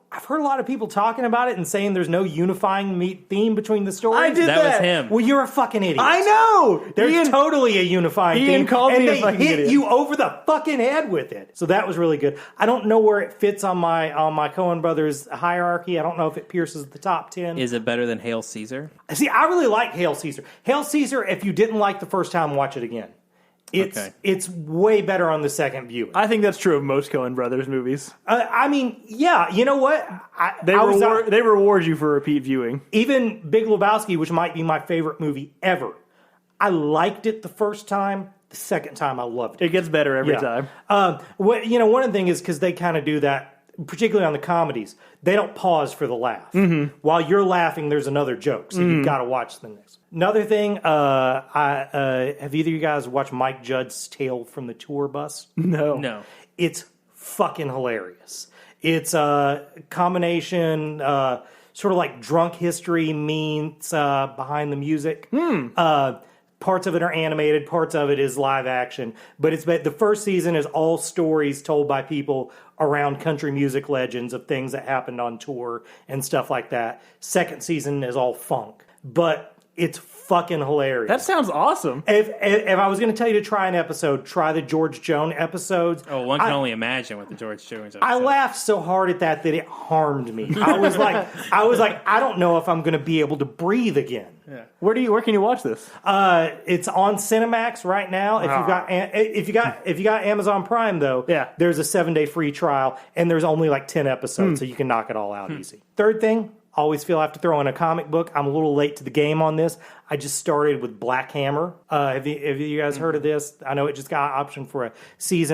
I've heard a lot of people talking about it and saying there's no unifying theme between the stories. I did that. That was him. Well, you're a fucking idiot. I know. There's totally a unifying Ian theme. called and me a they fucking hit idiot. you over the fucking head with it. So that was really good. I don't know where it fits on my Coen Brothers hierarchy. I don't know if it pierces the top 10. Is it better than Hail Caesar? See, I really like Hail Caesar. Hail Caesar, if you didn't like the first time, watch it again. It's way better on the second viewing. I think that's true of most Coen Brothers movies. Yeah, you know what? They reward you for repeat viewing. Even Big Lebowski, which might be my favorite movie ever, I liked it the first time. The second time, I loved it. It gets better every time. One of the things is because they kind of do that, particularly on the comedies. They don't pause for the laugh. While you're laughing, there's another joke, so you've got to watch the next. Another thing, have either of you guys watched Mike Judd's Tale from the Tour Bus? No. It's fucking hilarious. It's a combination, sort of like drunk history meets behind the music. Parts of it are animated, parts of it is live action. But the first season is all stories told by people around country music legends of things that happened on tour and stuff like that. Second season is all funk. But it's fucking hilarious. That sounds awesome. If I was going to tell you to try an episode, try the George Jones episodes. Oh, one can only imagine what the George Jones episode. I laughed so hard at that it harmed me. I was like, I don't know if I'm going to be able to breathe again. Yeah. Where can you watch this? It's on Cinemax right now. If you got Amazon Prime though, there's a 7-day free trial and there's only like 10 episodes, so you can knock it all out easy. Third thing. Always feel I have to throw in a comic book. I'm a little late to the game on this. I just started with Black Hammer. Have you guys heard of this? I know it just got an option for a series,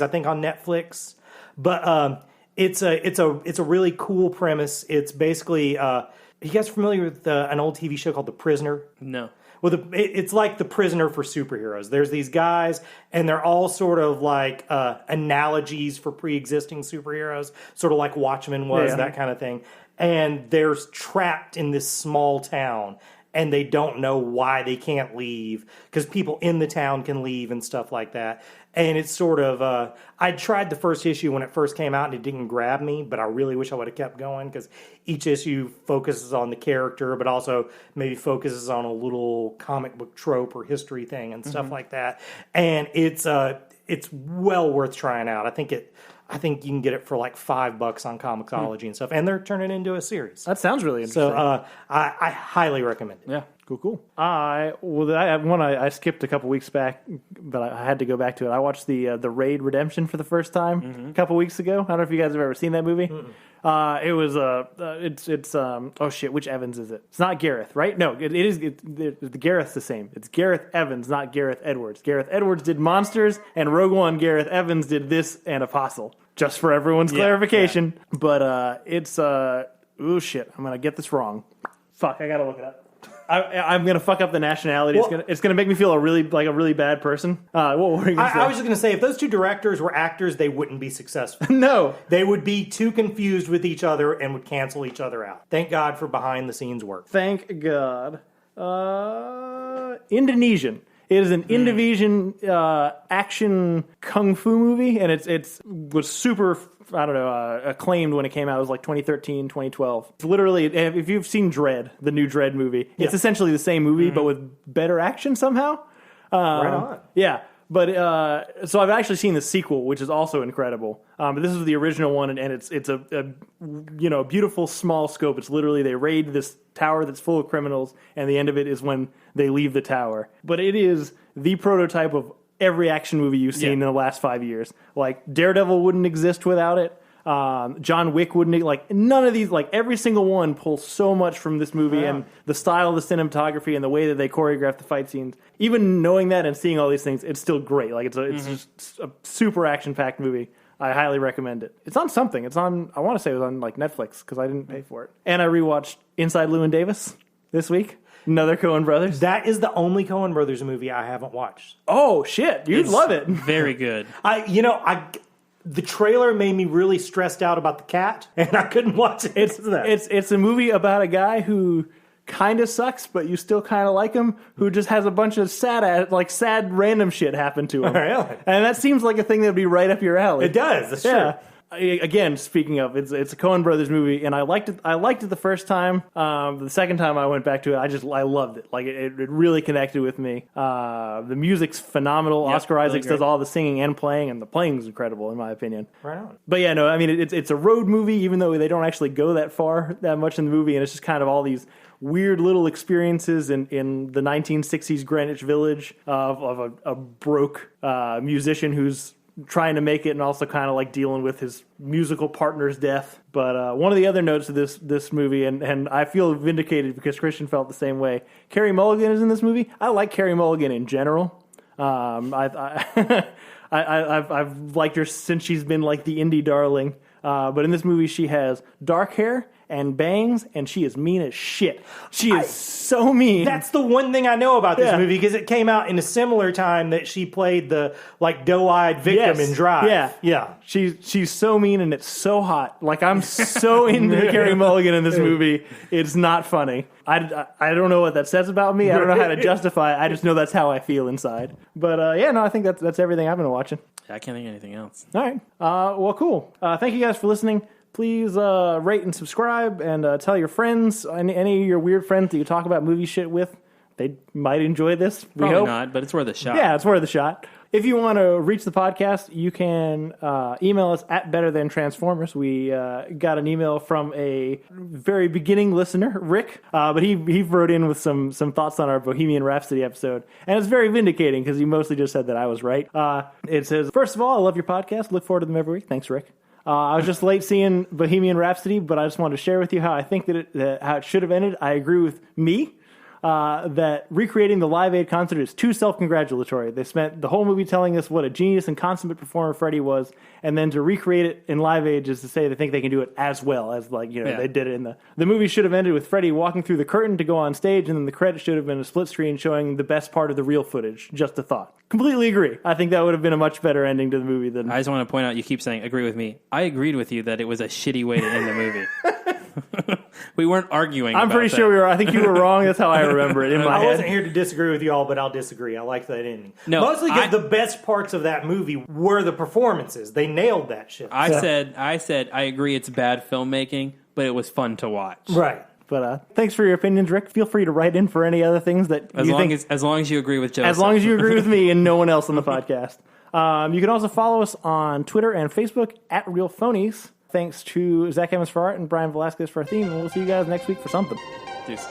I think on Netflix. But it's a really cool premise. It's basically, are you guys familiar with an old TV show called The Prisoner? No. Well, it's like The Prisoner for superheroes. There's these guys, and they're all sort of like analogies for pre-existing superheroes, sort of like Watchmen was, that kind of thing. And they're trapped in this small town, and they don't know why they can't leave, because people in the town can leave and stuff like that. And it's sort of, I tried the first issue when it first came out, and it didn't grab me, but I really wish I would have kept going, because each issue focuses on the character, but also maybe focuses on a little comic book trope or history thing and stuff like that. And it's well worth trying out. I think you can get it for like $5 on Comixology and stuff, and they're turning it into a series. That sounds really interesting. So I highly recommend it. Yeah, cool. I skipped a couple weeks back, but I had to go back to it. I watched the Raid Redemption for the first time a couple weeks ago. I don't know if you guys have ever seen that movie. It was oh shit, which Evans is it? It's not Gareth, right? No, the Gareth's the same. It's Gareth Evans, not Gareth Edwards. Gareth Edwards did Monsters, and Rogue One. Gareth Evans did this and Apostle. Just for everyone's clarification. Yeah. But it's oh shit, I'm gonna get this wrong. Fuck, I gotta look it up. I'm gonna fuck up the nationality. Well, It's gonna make me feel a really bad person. What were you gonna say? I was just going to say, if those two directors were actors, they wouldn't be successful. No. They would be too confused with each other and would cancel each other out. Thank God for behind the scenes work. Thank God. Indonesian. It is an Indonesian action kung fu movie, and it was super, acclaimed when it came out. It was like 2013, 2012. It's literally, if you've seen Dredd, the new Dredd movie, it's essentially the same movie, but with better action somehow. Right on. Yeah. But so I've actually seen the sequel, which is also incredible. But this is the original one, and it's a beautiful small scope. It's literally they raid this tower that's full of criminals, and the end of it is when they leave the tower. But it is the prototype of every action movie you've seen in the last 5 years. Like Daredevil wouldn't exist without it. John Wick wouldn't, like, none of these, like, every single one pulls so much from this movie and the style of the cinematography and the way that they choreograph the fight scenes. Even knowing that and seeing all these things, it's still great. Like, it's just a super action-packed movie. I highly recommend it. It's on something. It's on, I want to say it was on, like, Netflix, because I didn't pay for it. And I rewatched Inside Llewyn Davis this week. Another Coen Brothers. That is the only Coen Brothers movie I haven't watched. Oh, shit. You'd love it. Very good. The trailer made me really stressed out about the cat, and I couldn't watch it. It's a movie about a guy who kind of sucks, but you still kind of like him, who just has a bunch of sad random shit happen to him. Really? And that seems like a thing that would be right up your alley. It does. That's true. Again, speaking of, it's a Coen Brothers movie, and I liked it. I liked it the first time. The second time I went back to it, I loved it. Like it really connected with me. The music's phenomenal. Yep, Oscar really Isaacs great. does all the singing and playing, and the playing's incredible in my opinion. Right on. But yeah, no, I mean it's a road movie, even though they don't actually go that much in the movie, and it's just kind of all these weird little experiences in the 1960s Greenwich Village of a broke musician who's trying to make it and also kind of like dealing with his musical partner's death. But one of the other notes of this movie, and I feel vindicated because Christian felt the same way. Carey Mulligan is in this movie. I like Carey Mulligan in general. I've liked her since she's been like the indie darling. But in this movie, she has dark hair and bangs, and she is mean as shit. She is so mean. That's the one thing I know about this movie, because it came out in a similar time that she played the like doe-eyed victim in Drive. Yeah. She's so mean, and it's so hot. Like, I'm so into Carey Mulligan in this movie. It's not funny. I don't know what that says about me. I don't know how to justify it. I just know that's how I feel inside. But I think that's everything I've been watching. I can't think of anything else. All right. Well, cool. Thank you guys for listening. Please rate and subscribe, and tell your friends, any of your weird friends that you talk about movie shit with. They might enjoy this. We Probably hope. not, but it's worth a shot. Yeah, it's worth a shot. If you want to reach the podcast, you can email us at BetterThanTransformers. We got an email from a very beginning listener, Rick, but he wrote in with some thoughts on our Bohemian Rhapsody episode, and it's very vindicating because he mostly just said that I was right. It says, first of all, I love your podcast. Look forward to them every week. Thanks, Rick. I was just late seeing Bohemian Rhapsody, but I just wanted to share with you how I think that how it should have ended. I agree with me. That recreating the Live Aid concert is too self-congratulatory. They spent the whole movie telling us what a genius and consummate performer Freddie was, and then to recreate it in Live Aid is to say they think they can do it as well as they did it in the movie. Should have ended with Freddie walking through the curtain to go on stage, and then the credits should have been a split screen showing the best part of the real footage. Just a thought. Completely agree. I think that would have been a much better ending to the movie than... I just want to point out, you keep saying, agree with me. I agreed with you that it was a shitty way to end the movie. We weren't arguing. I'm pretty sure we were. I think you were wrong. That's how I remember it in my head. I wasn't here to disagree with you all, but I'll disagree. I like that ending. No, mostly because the best parts of that movie were the performances. They nailed that shit. I said I agree it's bad filmmaking, but it was fun to watch. Right. But thanks for your opinions, Rick. Feel free to write in for any other things that as long as you agree with Joseph. As long as you agree with me and no one else on the podcast. You can also follow us on Twitter and Facebook at Real Phonies. Thanks to Zach Evans for art and Brian Velasquez for our theme, and we'll see you guys next week for something. Deuces.